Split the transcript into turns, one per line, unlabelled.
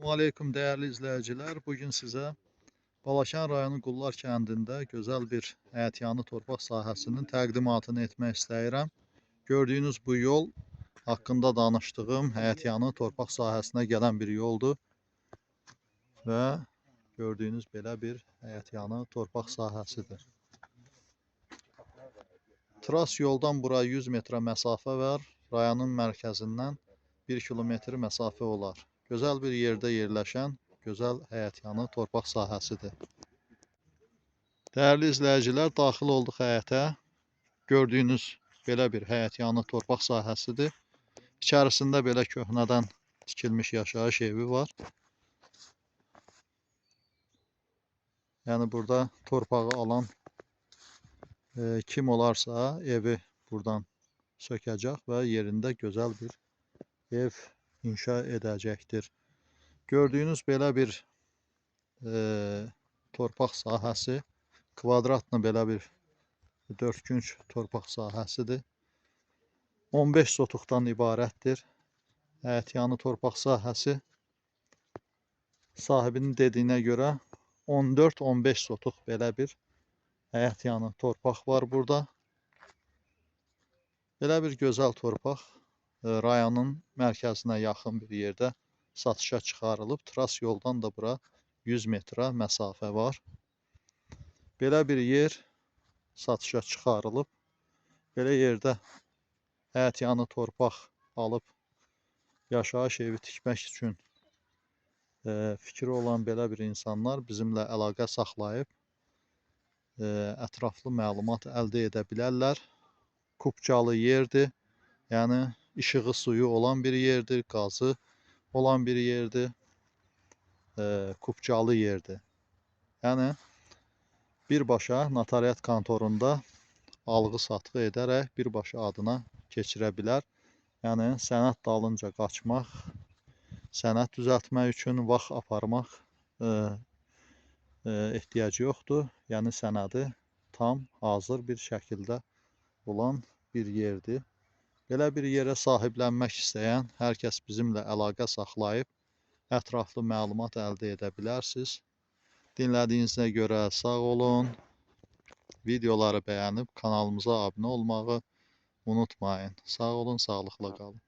Aleyküm değerli izleyiciler. Bugün size Balakən rayonu Qullar kəndində gözəl bir əyətyanı torpaq sahəsinin təqdimatını etmək istəyirəm. Gördüyünüz bu yol haqqında danışdığım əyətyanı torpaq sahəsinə gələn bir yoldur. Və gördüyünüz belə bir əyətyanı torpaq sahəsidir. Tras yoldan bura 100 metrə məsafə var. Rayonun mərkəzindən 1 kilometr məsafə olar. Gözəl bir yerdə yerləşən gözəl həyətyanı torpaq sahəsidir. Dəyərli izləyicilər, daxil olduq həyətə. Gördüyünüz belə bir həyətyanı torpaq sahəsidir. İçərisində belə köhnədən tikilmiş yaşayış evi var. Yəni burada torpağı alan kim olarsa evi buradan sökəcək və yerində gözəl bir ev inşa edəcəkdir. Gördüyünüz belə bir torpaq sahəsi, kvadratlı belə bir dörtkünc torpaq sahəsidir. 15 sotuqdan ibarətdir. Əyətyanı torpaq sahəsi sahibinin dediyinə görə 14-15 sotuq belə bir əyətyanı torpaq var burada. Belə bir gözəl torpaq rayonun mərkəzinə yaxın bir yerdə satışa çıxarılıb. Tras yoldan da bura 100 metrə məsafə var. Belə bir yer satışa çıxarılıb. Belə yerdə əyətyanı torpaq alıb yaşayış evi tikmək üçün fikri olan belə bir insanlar bizimlə əlaqə saxlayıb ətraflı məlumat əldə edə bilərlər. Kupcalı yerdir. Yəni işığı, suyu olan bir yerdir, qazı olan bir yerdir. Kupcalı yerdir. Yəni birbaşa notariat kontorunda alğı-satqı edərək birbaşa adına keçirə bilər. Yəni sənəd dalınca qaçmaq, sənəd düzəltmək üçün vaxt aparmaq ehtiyacı yoxdur. Yəni sənədi tam hazır bir şəkildə olan bir yerdir. Belə bir yerə sahiblənmək istəyən hər kəs bizimlə əlaqə saxlayıb ətraflı məlumat əldə edə bilərsiniz. Dinlədiyinizə görə sağ olun. Videoları bəyənib kanalımıza abunə olmağı unutmayın. Sağ olun, sağlıqla qalın.